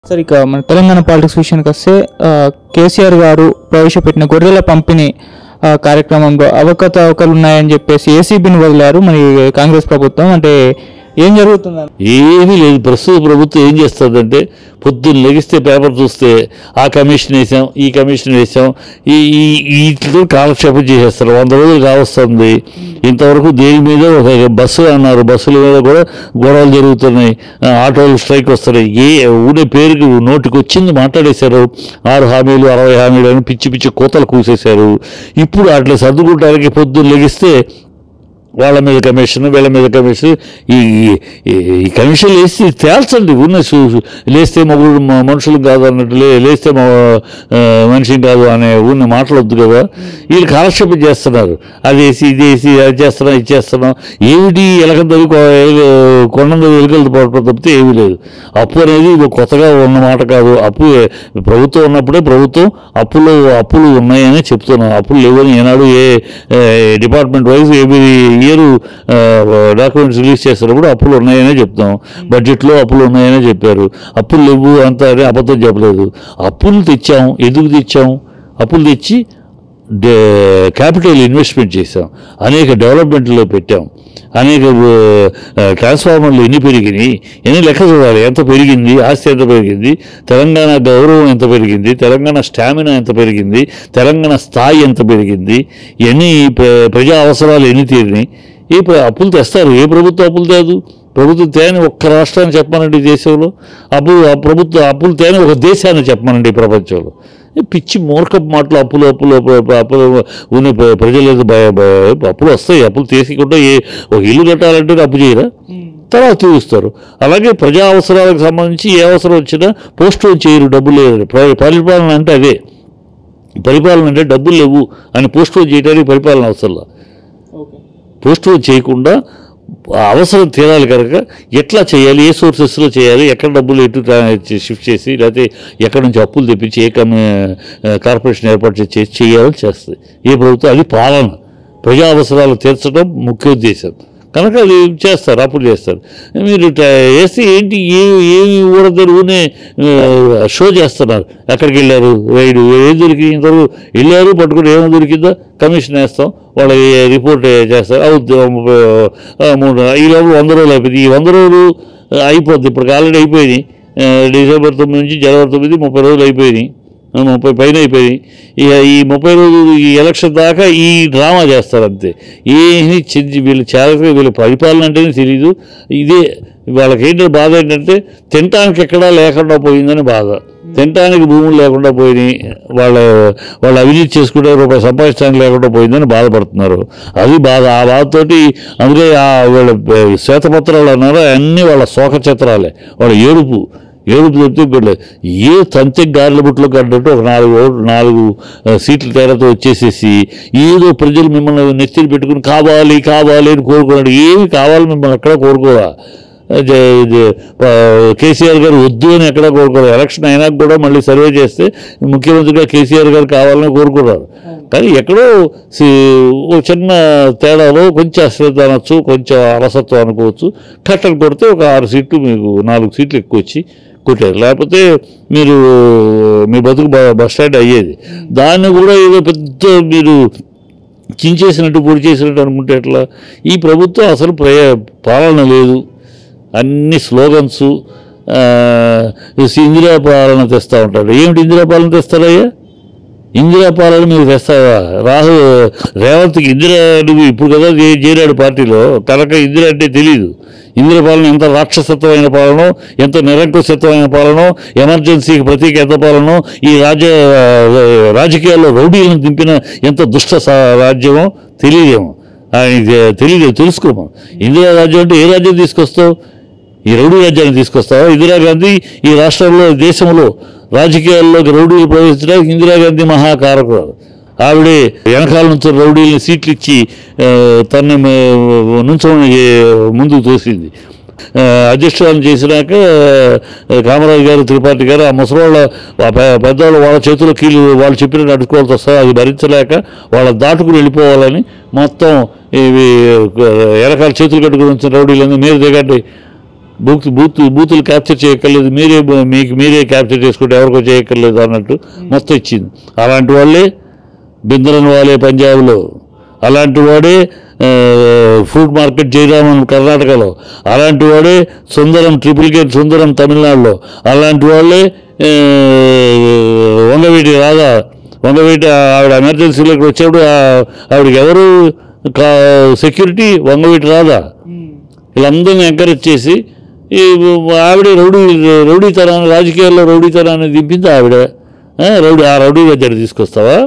Sir ఇక మన Telangana politics విషయానికి వస్తే కేసీఆర్ గారు ప్రవేశపెట్టిన గొర్రెల పంపిణీ కార్యక్రమంలో అవకతవకలు ఉన్నాయని చెప్పేసి ఏసీబీని వదిలారు మరి కాంగ్రెస్ ప్రభుత్వం. అంటే ఏం జరుగుతుందని ఏమీ లేదు. ప్రస్తుత ప్రభుత్వం ఏం చేస్తుందంటే పొద్దున్న లెగిస్తే పేపర్ చూస్తే ఆ కమిషన్ వేసాం, ఈ కమిషన్ వేసాం, వీటితో కాలక్షేపం చేసేస్తారు. 100 రోజులు కావస్తుంది. ఇంతవరకు దేని మీద ఒక బస్సులు అన్నారు, బస్సుల మీద కూడా గొడవలు జరుగుతున్నాయి, ఆటోలు స్ట్రైక్ వస్తున్నాయి. ఊడే పేరుకి నోటికి వచ్చింది మాట్లాడేశారు. 6 హామీలు 60 హామీలు అని పిచ్చి పిచ్చి కోతలు కూసేశారు. ఇప్పుడు అట్లా సర్దుకుంటానికి పొద్దున్న లెగిస్తే వాళ్ళ మీద కమిషన్, వీళ్ళ మీద కమిషన్. ఈ కమిషన్ వేసి తేల్చండి. ఉన్న లేస్తే మనుషులు కాదు అన్నట్టు, లేస్తే మనిషిని కాదు అనే ఉన్న మాటలు వద్దు కదా. వీళ్ళు కాలక్షేపం చేస్తున్నారు. అది వేసి ఇది వేసి అది చేస్తున్నాం, ఇది చేస్తున్నాం. ఏమిటి ఎలకందరి కొండందరి ఎలుకలతో తప్పితే ఏమీ లేదు. అప్పు అనేది కొత్తగా ఉన్న మాట కాదు. అప్పు ప్రభుత్వం ఉన్నప్పుడే ప్రభుత్వం అప్పులు ఉన్నాయని చెప్తున్నాం. అప్పులు లేవని ఏనాడు ఏ డిపార్ట్మెంట్ వైజ్ ఏమి ఇయర్ డాక్యుమెంట్స్ రిలీజ్ చేస్తున్నప్పుడు అప్పులు ఉన్నాయనే చెప్తాం. బడ్జెట్లో అప్పులు ఉన్నాయనే చెప్పారు. అప్పులు లేవు అంత అని అబద్ధం చెప్పలేదు. అప్పులు తెచ్చాం. ఎందుకు తెచ్చాం? అప్పులు తెచ్చి క్యాపిటల్ ఇన్వెస్ట్మెంట్ చేసాం, అనేక డెవలప్మెంట్లో పెట్టాం, అనేక ట్రాన్స్ఫార్మర్లు ఎన్ని పెరిగినాయి, ఎన్ని లెక్క చూడాలి. ఎంత పెరిగింది ఆస్తి, ఎంత పెరిగింది తెలంగాణ గౌరవం, ఎంత పెరిగింది తెలంగాణ స్టామినా, ఎంత పెరిగింది తెలంగాణ స్థాయి, ఎంత పెరిగింది, ఎన్ని ప్రజా అవసరాలు ఎన్ని తీరినాయి. ఏ అప్పులు తెస్తారు? ఏ ప్రభుత్వం అప్పులు తేదు. ప్రభుత్వం తేని ఒక్క రాష్ట్రాన్ని చెప్పమనండి దేశంలో. అప్పులు తేని ఒక దేశాన్ని చెప్పమనండి ప్రపంచంలో. పిచ్చి మూర్ఖపు మాటలు. అప్పులు ఉన్న ప్రజలు అప్పులు వస్తాయి. అప్పులు తీసుకుంటే ఒక ఇల్లు కట్టాలంటే అప్పు చేయరా? తర్వాత తీరుస్తారు. అలాగే ప్రజా అవసరాలకు సంబంధించి ఏ అవసరం వచ్చినా పోస్ట్ చేయరు, డబ్బులు లేదని. పరిపాలన అంటే అదే. పరిపాలన అంటే డబ్బులు లేవు అని పోస్ట్ చేయడానికి పరిపాలన అవసరం. పోస్ట్ చేయకుండా అవసరం తీరాలి కనుక ఎట్లా చేయాలి, ఏ సోర్సెస్లో చేయాలి, ఎక్కడ డబ్బులు ఎటు షిఫ్ట్ చేసి, లేకపోతే ఎక్కడి నుంచి అప్పులు తెప్పించి ఏ కార్పొరేషన్ ఏర్పాటు చేసి చేయాలని చేస్తుంది ఏ ప్రభుత్వం. అది పాలన. ప్రజా అవసరాలు తీర్చడం ముఖ్య ఉద్దేశం కనుక అది చేస్తారు, అప్పుడు చేస్తారు. మీరు వేస్తే ఏంటి ఏమి ఊరదరువునే షో చేస్తున్నారు. ఎక్కడికి వెళ్ళారు, రైడు ఏం దొరికి, ఇంతవరకు వెళ్ళారు పట్టుకుని ఏమో దొరికిందో కమిషన్ వేస్తాం, వాళ్ళకి రిపోర్ట్ చేస్తారు. ఈ లోపల 100 రోజులు అయిపోయింది. ఈ 100 రోజులు అయిపోద్ది. ఇప్పుడు ఆల్రెడీ అయిపోయినాయి. డిసెంబర్ 9 నుంచి జనవరి 9, 30 రోజులు అయిపోయినాయి. 30 పైన అయిపోయినాయి. ఇక ఈ 30 రోజులు ఈ ఎలక్షన్ దాకా ఈ డ్రామా చేస్తారు అంతే. ఏమీ వీళ్ళ పరిపాలన అంటేనే తెలీదు. ఇదే వాళ్ళకి ఏంటంటే బాధ ఏంటంటే తినటానికి ఎక్కడా లేకుండా పోయిందని బాధ. తినటానికి భూములు లేకుండా పోయినాయి. వాళ్ళు అవినీతి చేసుకుంటే రూపాయి సంపాదించడానికి లేకుండా పోయిందని బాధపడుతున్నారు. అది బాధ. ఆ బాధతోటి అందుకే వీళ్ళ శ్వేతపత్రాలు అన్నారు అన్నీ వాళ్ళ శోక చిత్రాలే. వాళ్ళ ఏడుపు చెప్తే పెట్టలేదు. ఏ తంతె గారెల బుట్లో కట్టినట్టు ఒక 4 సీట్ల తేడాతో వచ్చేసేసి ఏదో ప్రజలు మిమ్మల్ని నెత్తిని పెట్టుకుని కావాలి అని కోరుకున్నాడు. ఏమి కావాలి మిమ్మల్ని ఎక్కడ కోరుకోరా. కేసీఆర్ గారు వద్దు అని ఎక్కడా కోరుకోరు. ఎలక్షన్ అయినా కూడా మళ్ళీ సర్వే చేస్తే ముఖ్యమంత్రిగా కేసీఆర్ గారు కావాలని కోరుకున్నారు. కానీ ఎక్కడో ఒక చిన్న తేడాలో కొంచెం అశ్రద్ధ అనొచ్చు, కొంచెం అలసత్వం అనుకోవచ్చు. కట్టలు కొడితే ఒక 6 సీట్లు మీకు 4 సీట్లు ఎక్కువ వచ్చి కొట్టారు. లేకపోతే మీ బతుకు బస్ స్టాండ్ అయ్యేది. దాన్ని కూడా ఏదో పెద్ద మీరు చించేసినట్టు పొడి చేసినట్టు అనుకుంటే ఎట్లా? ఈ ప్రభుత్వం అసలు పాలన లేదు. అన్ని స్లోగన్స్. ఇందిరా పాలన తెస్తూ ఉంటాడు. ఏమిటి ఇందిరా పాలన తెస్తారయ్యా? ఇందిరా పాలన మీరు తెస్తావా? రేవంత్కి ఇందిరా నువ్వు ఇప్పుడు కదా చేరాడు పార్టీలో, తనక ఇందిరా అంటే తెలీదు. ఇందిరా పాలన ఎంత రాక్షసత్వమైన పాలనో, ఎంత నిరంకుశత్వమైన పాలనో, ఎమర్జెన్సీకి ప్రతీక ఎంత పాలనో, ఈ రాజకీయాల్లో రౌడీలను దింపిన ఎంత దుష్ట రాజ్యమో తెలియదేమో. తెలుసుకోమా. ఇందిరా రాజ్యం అంటే ఏ రాజ్యం తీసుకొస్తావు? ఈ రౌడీ రాజ్యాన్ని తీసుకొస్తావా? ఇందిరాగాంధీ ఈ రాష్ట్రంలో దేశంలో రాజకీయాల్లోకి రౌడీలు ప్రవేశించడానికి ఇందిరాగాంధీ మహాకారకురాలు. ఆవిడే వెనకాల నుంచి రౌడీలని సీట్లు ఇచ్చి తనని నుంచోని ముందుకు తోసింది. అధ్యక్షురాలను చేసినాక కామరాజు గారు, త్రిపాఠి గారు ఆ ముసలివాళ్ళ పెద్దవాళ్ళు వాళ్ళ చేతుల్లో కీళ్ళు వాళ్ళు చెప్పినట్టు నడుచుకోవాల్సి వస్తారు. అది భరించలేక వాళ్ళ దాటుకుని వెళ్ళిపోవాలని మొత్తం ఇవి వెనకాల చేతులు కట్టుకుని వచ్చిన రౌడీలని మీరు దిగండి బూతులు క్యాప్చర్ చేయక్కర్లేదు, మీరే క్యాప్చర్ చేసుకుంటే ఎవరికో చేయక్కర్లేదు అన్నట్టు మొత్తం ఇచ్చింది. అలాంటి వాళ్ళే బిందరన్ వాలే పంజాబ్లో, అలాంటి వాడే ఫ్రూట్ మార్కెట్ జయరామన్ కర్ణాటకలో, అలాంటి వాడే సుందరం ట్రిపుల్ కేర్ సుందరం తమిళనాడులో, అలాంటి వాళ్ళే వంగవీటి ఆవిడ ఎమర్జెన్సీలో ఇక్కడ వచ్చేప్పుడు ఆవిడకి ఎవరు సెక్యూరిటీ? వంగవీటి రాదా. వీళ్ళందరినీ ఎంకరేజ్ చేసి ఆవిడే రౌడీతనాన్ని, రాజకీయాల్లో రౌడీతనాన్ని దింపింది ఆవిడ. రౌడీ దగ్గర తీసుకొస్తావా?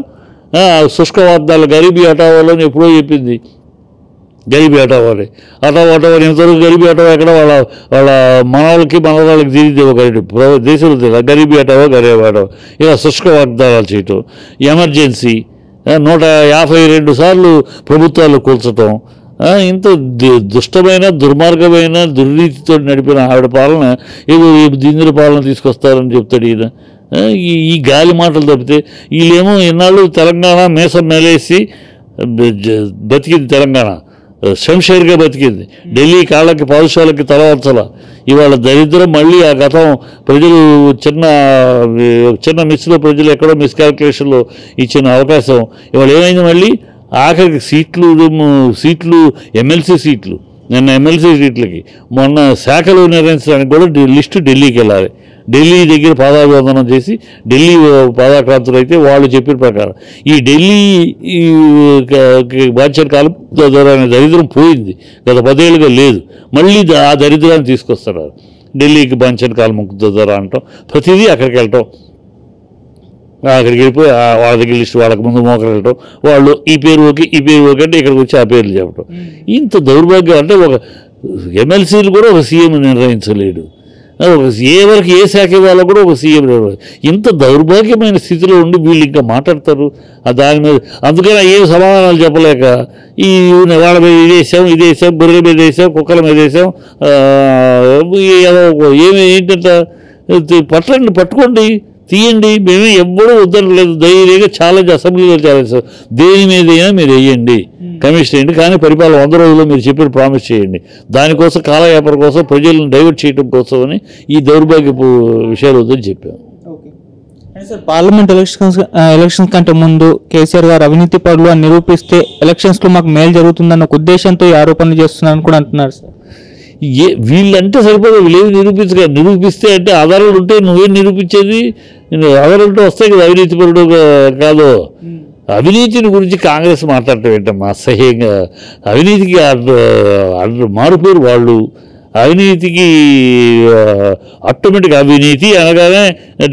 శుష్క వాగ్దాలు గరీబీ హటావాలని ఎప్పుడో చెప్పింది. గరీబీ హటావాలి ఇంతవరకు గరీబీ హటావా ఎక్కడ వాళ్ళ మనవాళ్ళకి తిరిగి ఒక దేశంలో తెలియదు. గరీబీ హటావా ఇలా శుష్క వాగ్దానాలు చేయటం, ఎమర్జెన్సీ 152 సార్లు ప్రభుత్వాలు కూల్చటం, ఇంత దుష్టమైన దుర్మార్గమైన దుర్నీతితో నడిపిన ఆవిడ పాలన ఏదో దిందుల పాలన తీసుకొస్తారని చెప్తాడు ఈయన. ఈ గాలి మాటలు తప్పితే వీళ్ళేమో ఇన్నాళ్ళు తెలంగాణ మీసం మేలేసి బతికింది. తెలంగాణ శంషేర్గా బతికింది. ఢిల్లీ కాళ్ళకి పాదుషాలకి తలవంచల. ఇవాళ దరిద్రం మళ్ళీ ఆ గతం ప్రజలు చిన్న మిస్లో ప్రజలు ఎక్కడో మిస్కాల్కులేషన్లో ఇచ్చిన అవకాశం ఇవాళ ఏమైంది? మళ్ళీ ఆఖరికి సీట్లు ఎమ్మెల్సీ సీట్లు, నిన్న ఎమ్మెల్సీ సీట్లకి మొన్న శాఖలు నిర్ణయించడానికి కూడా లిస్టు ఢిల్లీకి వెళ్ళాలి. ఢిల్లీ దగ్గర పాదాభివందనం చేసి ఢిల్లీ పాదాక్రాంతులు అయితే వాళ్ళు చెప్పిన ప్రకారం ఈ ఢిల్లీ బాధ్యత కాలం అనే దరిద్రం పోయింది. గత 10 ఏళ్ళుగా లేదు. మళ్ళీ ఆ దరిద్రాన్ని తీసుకొస్తున్నారు. ఢిల్లీకి బాంఛన్ కాలం ముక్కుతారా అంటాం, ప్రతిదీ అక్కడికి వెళ్ళటం, అక్కడికి వెళ్ళిపోయి వాళ్ళ దగ్గర లిస్ట్ వాళ్ళకి ముందు మోకలు వెళ్ళటం, వాళ్ళు ఈ పేరు ఓకే అంటే ఇక్కడికి వచ్చి ఆ పేర్లు చెప్పటం. ఇంత దౌర్భాగ్యం అంటే ఒక ఎమ్మెల్సీలు కూడా ఒక సీఎం నిర్ణయించలేడు. ఎవరికి ఏ శాఖ ఇవ్వాలో కూడా ఒక సీఎం. ఇంత దౌర్భాగ్యమైన స్థితిలో ఉండి వీళ్ళు ఇంకా మాట్లాడతారు దాని మీద. అందుకని ఏం సమాధానాలు చెప్పలేక వాళ్ళ మీద ఇదేసాం గొర్రెల మీద వేసాం, కుక్కల మీద వేసాం, ఏంటంటే పట్టుకోండి, తీయండి, మేమే ఎవ్వడూ వద్దనలేదు. ధైర్యంగా ఛాలెంజ్ అసెంబ్లీలో ఛాలెంజ్, దేని మీదైనా మీరు వేయండి, కమిషన్ వేయండి, కానీ పరిపాలన 100 రోజుల్లో మీరు చెప్పిన ప్రామిస్ చేయండి. దానికోసం కాలయాపన కోసం ప్రజలను డైవర్ట్ చేయడం కోసం అని ఈ దౌర్భాగ్యపు విషయాలు వద్దని చెప్పాము. సార్, పార్లమెంట్ ఎలక్షన్స్ కంటే ముందు కేసీఆర్ గారు అవినీతి పరులు అని నిరూపిస్తే ఎలక్షన్స్లో మాకు మేలు జరుగుతుందన్న ఒక ఉద్దేశంతో ఈ ఆరోపణలు చేస్తున్నారని కూడా అంటున్నారు సార్. వీళ్ళంటే సరిపోదు, వీళ్ళేమి నిరూపిస్తే అంటే ఆధారాలు ఉంటే నువ్వేం నిరూపించేది? ఆధారాలు ఉంటే వస్తాయి కదా, అవినీతి పరుడు కాదు. అవినీతిని గురించి కాంగ్రెస్ మాట్లాడటం ఏంటమ్మా అసహ్యంగా. అవినీతికి మారుపేరు వాళ్ళు. అవినీతికి ఆటోమేటిక్ అవినీతి అనగానే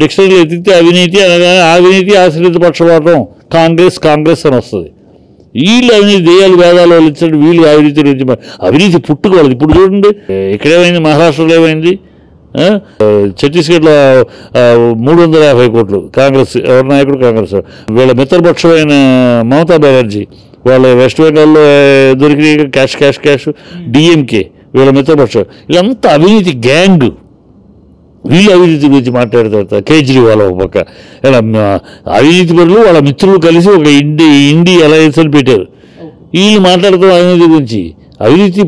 డిక్షనరీలో ఎత్తితే అవినీతి అనగానే అవినీతి ఆశ్రిత పక్షపాతం కాంగ్రెస్ అని వస్తుంది. వీళ్ళు అవినీతి దేయాలు వేదాలు వాళ్ళు ఇచ్చాడు. వీళ్ళు అవినీతి గురించి అవినీతి పుట్టుకోవాలి. ఇప్పుడు చూడండి ఇక్కడేమైంది, మహారాష్ట్రలో ఏమైంది, ఛత్తీస్గఢ్లో 350 కోట్లు కాంగ్రెస్ ఎవరి నాయకుడు కాంగ్రెస్. వీళ్ళ మిత్రపక్షమైన మమతా బెనర్జీ వాళ్ళ వెస్ట్ బెంగాల్లో దొరికిన క్యాష్ డిఎంకే వీళ్ళ మిత్రపక్షం. వీళ్ళంతా అవినీతి గ్యాంగ్. వీళ్ళు అవినీతి గురించి మాట్లాడతారు. కేజ్రీవాల్ ఒక పక్క ఇలా అవినీతి పరులు వాళ్ళ మిత్రులు కలిసి ఒక ఇండి అలయన్స్ అని పెట్టారు. వీళ్ళు మాట్లాడతాం అవినీతి గురించి. అవినీతి